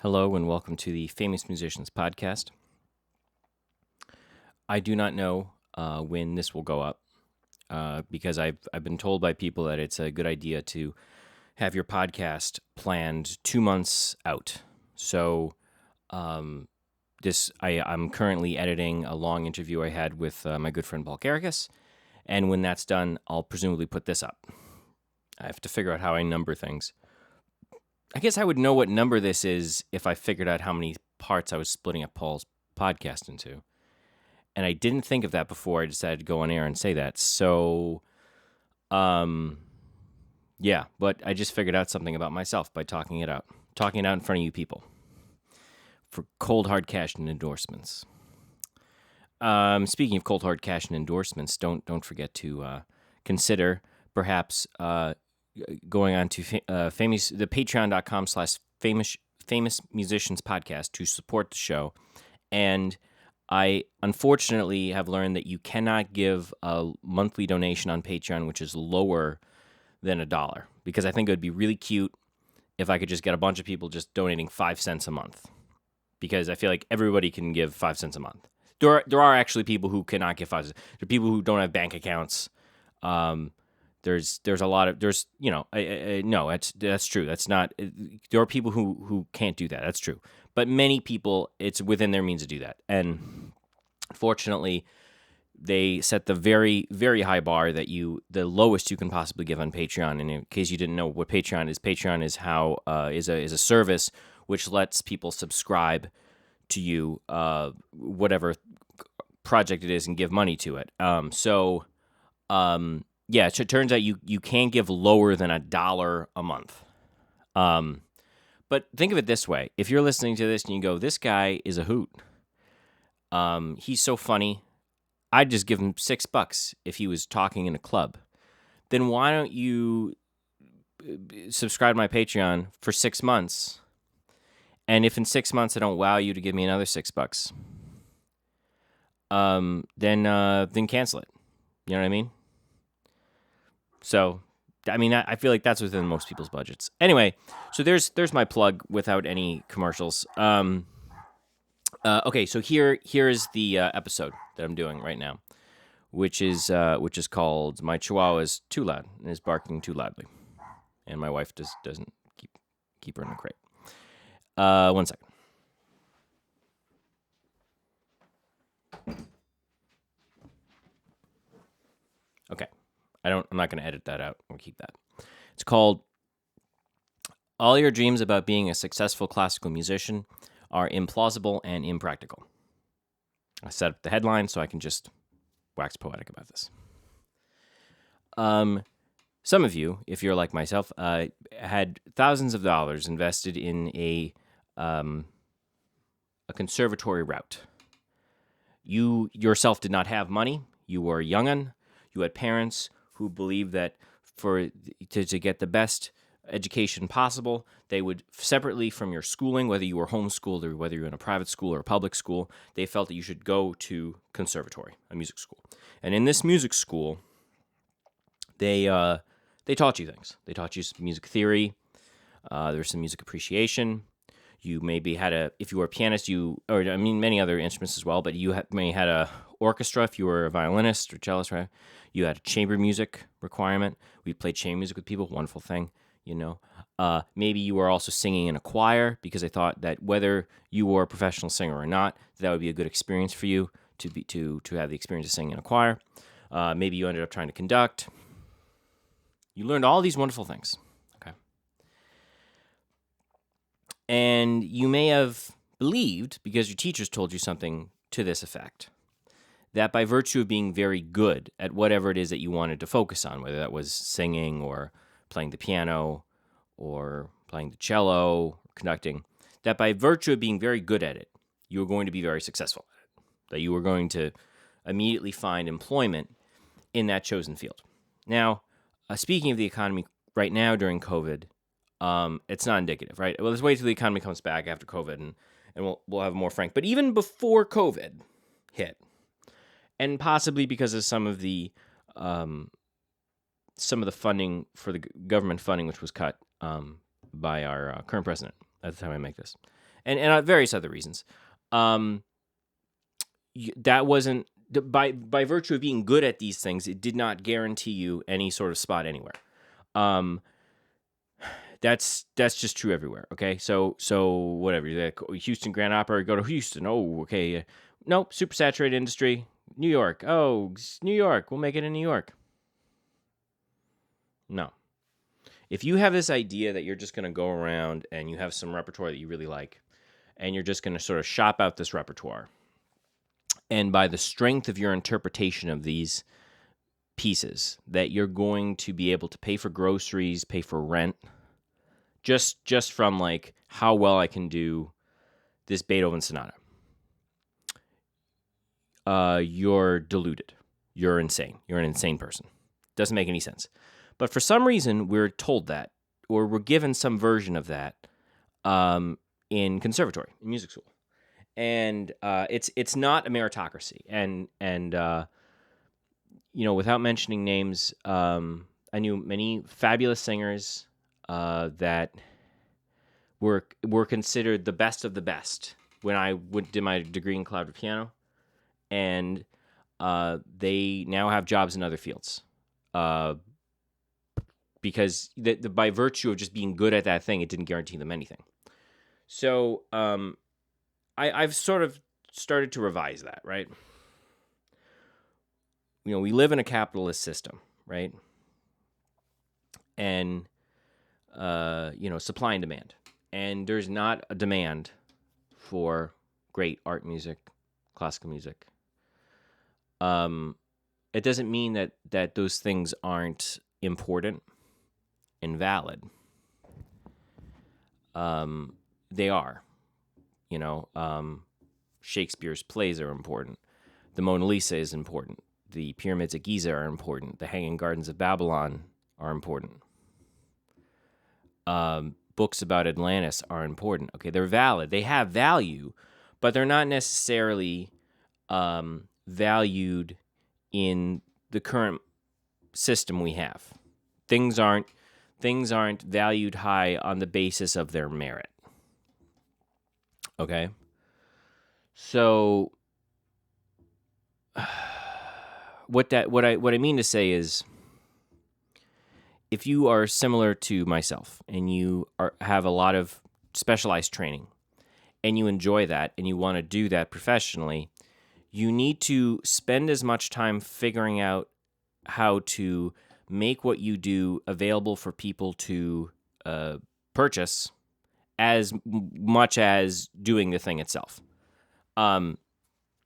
Hello and welcome to the Famous Musicians Podcast. I do not know when this will go up because I've been told by people that it's a good idea to have your podcast planned 2 months out. So I'm currently editing a long interview I had with my good friend Paul Caracas, and when that's done, I'll presumably put this up. I have to figure out how I number things. I guess I would know what number this is if I figured out how many parts I was splitting up Paul's podcast into. And I didn't think of that before I decided to go on air and say that. So, yeah, but I just figured out something about myself by talking it out in front of you people for cold hard cash and endorsements. Speaking of cold hard cash and endorsements, don't forget to consider perhaps going on to the patreon.com/famous musicians podcast to support the show. And I unfortunately have learned that you cannot give a monthly donation on Patreon which is lower than $1, because I think it would be really cute if I could just get a bunch of people just donating 5 cents a month, because I feel like everybody can give 5 cents a month. There are actually people who cannot give 5 cents. There are people who don't have bank accounts. There's a lot of no, that's true. That's not. There are people who can't do that. That's true. But many people, it's within their means to do that. And fortunately, they set the very, very high bar that the lowest you can possibly give on Patreon. And in case you didn't know what Patreon is how is a service which lets people subscribe to you, whatever project it is, and give money to it. Yeah, it turns out you can't give lower than $1 a month. But think of it this way. If you're listening to this and you go, this guy is a hoot. He's so funny. I'd just give him $6 if he was talking in a club. Then why don't you subscribe to my Patreon for 6 months? And if in 6 months I don't wow you to give me another $6, then cancel it. You know what I mean? So, I mean, I feel like that's within most people's budgets. Anyway, so there's my plug without any commercials. Okay, so here is the episode that I'm doing right now, which is called "My Chihuahua is Too Loud and is Barking Too Loudly," and my wife doesn't keep her in a crate. 1 second. Okay. I'm not going to edit that out. We'll keep that. It's called "All Your Dreams About Being a Successful Classical Musician Are Implausible and Impractical." I set up the headline so I can just wax poetic about this. Some of you, if you're like myself, had thousands of dollars invested in a conservatory route. You yourself did not have money. You were a young'un. You had parents who believed that to get the best education possible, they would, separately from your schooling, whether you were homeschooled or whether you were in a private school or a public school, they felt that you should go to conservatory, a music school. And in this music school, they taught you things. They taught you some music theory. There's some music appreciation. You maybe had if you were a pianist, many other instruments as well, but you may had a orchestra if you were a violinist or cellist, right? You had a chamber music requirement. We played chamber music with people, wonderful thing, Maybe you were also singing in a choir, because I thought that whether you were a professional singer or not, that would be a good experience for you to have the experience of singing in a choir. Maybe you ended up trying to conduct. You learned all these wonderful things, okay? And you may have believed, because your teachers told you something to this effect, that by virtue of being very good at whatever it is that you wanted to focus on, whether that was singing or playing the piano or playing the cello, or conducting, that by virtue of being very good at it, you were going to be very successful at it, that you were going to immediately find employment in that chosen field. Now, speaking of the economy right now during COVID, it's not indicative, right? Well, let's wait till the economy comes back after COVID, and we'll have more frank. But even before COVID hit, and possibly because of some of the funding for the government funding, which was cut by our current president at the time I make this, and various other reasons. That wasn't by virtue of being good at these things. It did not guarantee you any sort of spot anywhere. That's just true everywhere. Okay, so whatever. You're like Houston Grand Opera, go to Houston. Oh, okay. Nope, super saturated industry. New York. Oh, New York. We'll make it in New York. No. If you have this idea that you're just going to go around and you have some repertoire that you really like, and you're just going to sort of shop out this repertoire, and by the strength of your interpretation of these pieces, that you're going to be able to pay for groceries, pay for rent, just from like how well I can do this Beethoven sonata, you're deluded. You're insane. You're an insane person. Doesn't make any sense. But for some reason, we're told that, or we're given some version of that in conservatory, in music school. And it's not a meritocracy. And without mentioning names, I knew many fabulous singers that were considered the best of the best when I did my degree in collaborative piano, and they now have jobs in other fields. Because by virtue of just being good at that thing, it didn't guarantee them anything. So I've sort of started to revise that, right? We live in a capitalist system, right? And, supply and demand. And there's not a demand for great art music, classical music. It doesn't mean that those things aren't important and valid. They are. Shakespeare's plays are important. The Mona Lisa is important. The pyramids of Giza are important. The Hanging Gardens of Babylon are important. Books about Atlantis are important. Okay, they're valid. They have value, but they're not necessarily valued in the current system we have. Things aren't valued high on the basis of their merit. Okay? So what I mean to say is, if you are similar to myself and you have a lot of specialized training and you enjoy that and you want to do that professionally, you need to spend as much time figuring out how to make what you do available for people to purchase as much as doing the thing itself.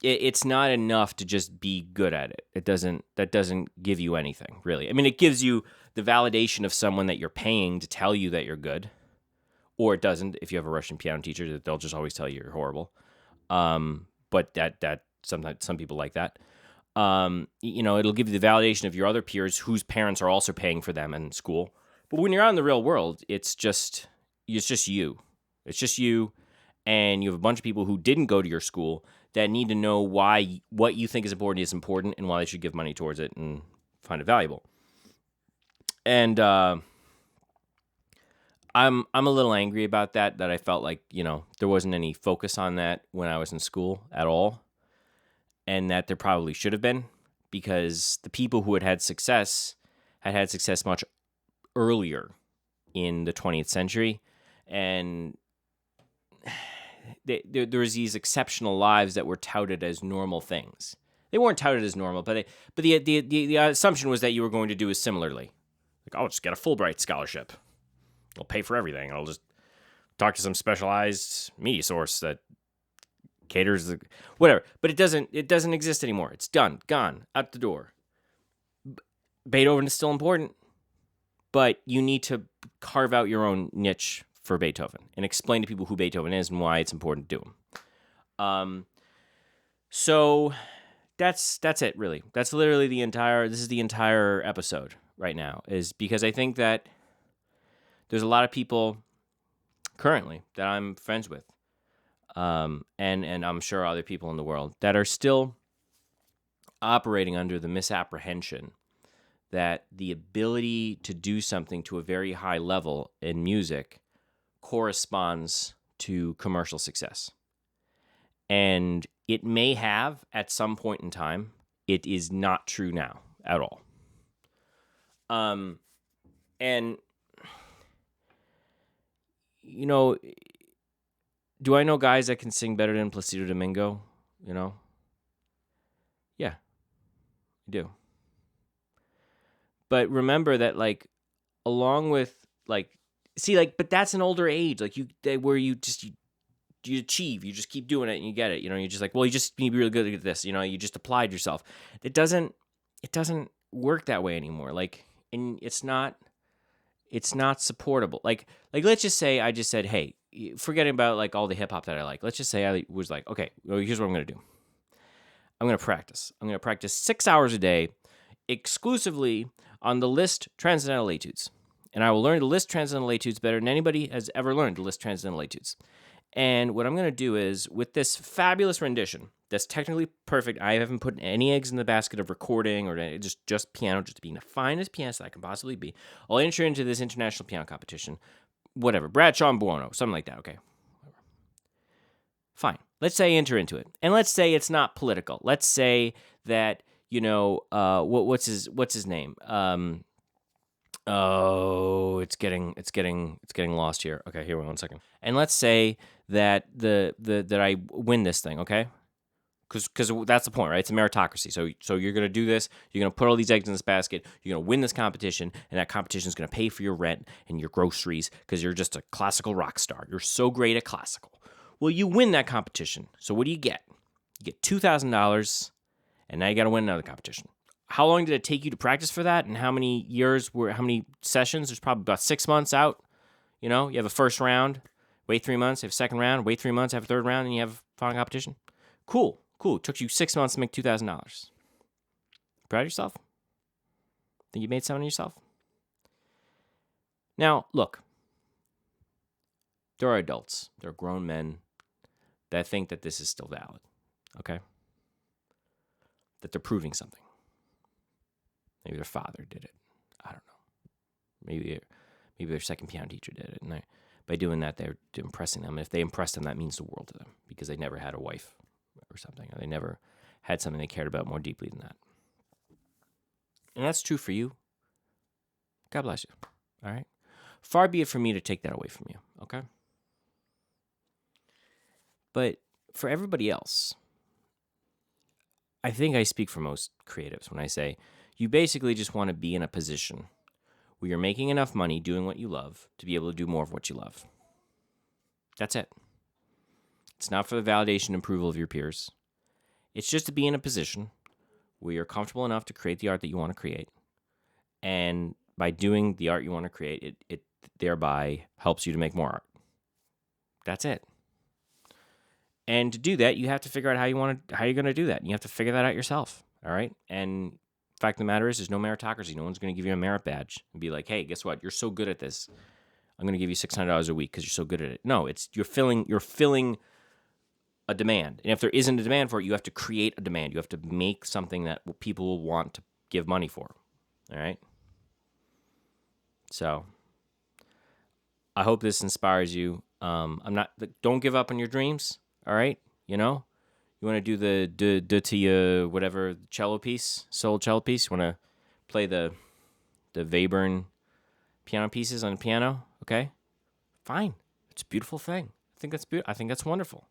It's not enough to just be good at it. That doesn't give you anything, really. I mean, it gives you the validation of someone that you're paying to tell you that you're good, or it doesn't. If you have a Russian piano teacher, that they'll just always tell you you're horrible. But that sometimes some people like that. It'll give you the validation of your other peers whose parents are also paying for them in school. But when you're out in the real world, it's just you. It's just you, and you have a bunch of people who didn't go to your school that need to know why what you think is important and why they should give money towards it and find it valuable. And I'm a little angry about that I felt like, there wasn't any focus on that when I was in school at all, and that there probably should have been, because the people who had success had success much earlier in the 20th century, and there was these exceptional lives that were touted as normal things. They weren't touted as normal, but the assumption was that you were going to do it similarly. Like, I'll just get a Fulbright scholarship. I'll pay for everything. I'll just talk to some specialized media source that caters the whatever. But it doesn't exist anymore. It's done, gone, out the door. Beethoven is still important, but you need to carve out your own niche for Beethoven and explain to people who Beethoven is and why it's important to do him. So that's it, really. That's literally this is the entire episode right now, is because I think that there's a lot of people currently that I'm friends with, and I'm sure other people in the world that are still operating under the misapprehension that the ability to do something to a very high level in music corresponds to commercial success. And it may have at some point in time. It is not true now at all. And, you know, do I know guys that can sing better than Placido Domingo? You know? Yeah, I do. But remember that, like, along with, like, see, like, but that's an older age, like, where you achieve, you just keep doing it and you get it, you know, you're just like, well, you just need to be really good at this, you know, you just applied yourself. It doesn't work that way anymore. Like, and it's not supportable. Like, let's just say I just said, hey, forgetting about, like, all the hip hop that I like. Let's just say I was like, okay, well, here's what I'm going to do. I'm going to practice. I'm going to practice 6 hours a day exclusively on the list transcendental etudes. And I will learn to list transcendental etudes better than anybody has ever learned to list transcendental etudes. And what I'm going to do is, with this fabulous rendition that's technically perfect, I haven't put any eggs in the basket of recording or just piano, just being the finest pianist that I can possibly be. I'll enter into this international piano competition. Whatever. Bradshaw and Buono, something like that. Okay. Fine. Let's say I enter into it. And let's say it's not political. Let's say that, you know, what's his name? It's getting lost here. Okay, here, 1 second. And let's say that that I win this thing, okay? Because that's the point, right? It's a meritocracy. So you're gonna do this. You're gonna put all these eggs in this basket. You're gonna win this competition, and that competition is gonna pay for your rent and your groceries because you're just a classical rock star. You're so great at classical. Well, you win that competition. So what do you get? You get $2,000, and now you got to win another competition. How long did it take you to practice for that? And how many sessions? There's probably about 6 months out. You know, you have a first round, wait 3 months, you have a second round, wait 3 months, have a third round, and you have a final competition. Cool. It took you 6 months to make $2,000. Proud of yourself? Think you made something of yourself? Now, look. There are adults. There are grown men that think that this is still valid. Okay? That they're proving something. Maybe their father did it. I don't know. Maybe their second piano teacher did it. And by doing that, they're impressing them. And if they impress them, that means the world to them because they never had a wife or something. Or they never had something they cared about more deeply than that. And that's true for you. God bless you. All right? Far be it from me to take that away from you. Okay? But for everybody else, I think I speak for most creatives when I say you basically just want to be in a position where you're making enough money doing what you love to be able to do more of what you love. That's it. It's not for the validation and approval of your peers. It's just to be in a position where you're comfortable enough to create the art that you want to create. And by doing the art you want to create, it thereby helps you to make more art. That's it. And to do that, you have to figure out how you're going to do that. And you have to figure that out yourself. All right? And the fact of the matter is, there's no meritocracy. No one's going to give you a merit badge and be like, hey, guess what? You're so good at this. I'm going to give you $600 a week because you're so good at it. No, it's you're filling a demand. And if there isn't a demand for it, you have to create a demand. You have to make something that people will want to give money for. All right? So I hope this inspires you. Don't give up on your dreams. All right, you know, you want to do the to whatever cello piece, solo cello piece. You want to play the Webern piano pieces on the piano. Okay, fine. It's a beautiful thing. I think that's I think that's wonderful.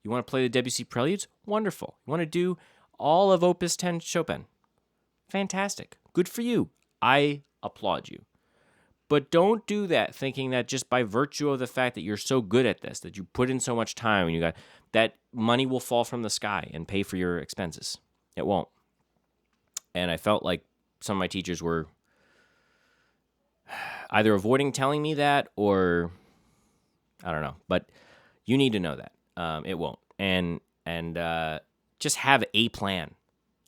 You want to play the Debussy preludes? Wonderful. You want to do all of Opus 10 Chopin? Fantastic. Good for you. I applaud you. But don't do that thinking that just by virtue of the fact that you're so good at this, that you put in so much time and you got that money will fall from the sky and pay for your expenses. It won't. And I felt like some of my teachers were either avoiding telling me that or I don't know. But you need to know that. It won't. And just have a plan.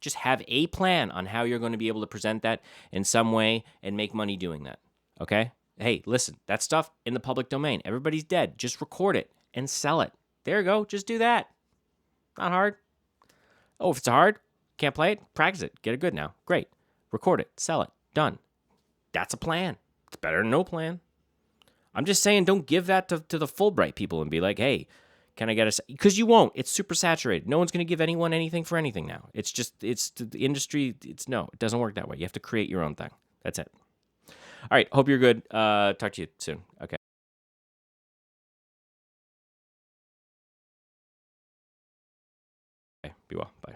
Just have a plan on how you're going to be able to present that in some way and make money doing that. Okay? Hey, listen, that stuff in the public domain. Everybody's dead. Just record it and sell it. There you go. Just do that. Not hard. Oh, if it's hard, can't play it, practice it. Get it good now. Great. Record it. Sell it. Done. That's a plan. It's better than no plan. I'm just saying, don't give that to the Fulbright people and be like, hey, can I get a? Because you won't. It's super saturated. No one's going to give anyone anything for anything now. It's just, it's the industry. No, it doesn't work that way. You have to create your own thing. That's it. All right. Hope you're good. Talk to you soon. Okay. Be well. Bye.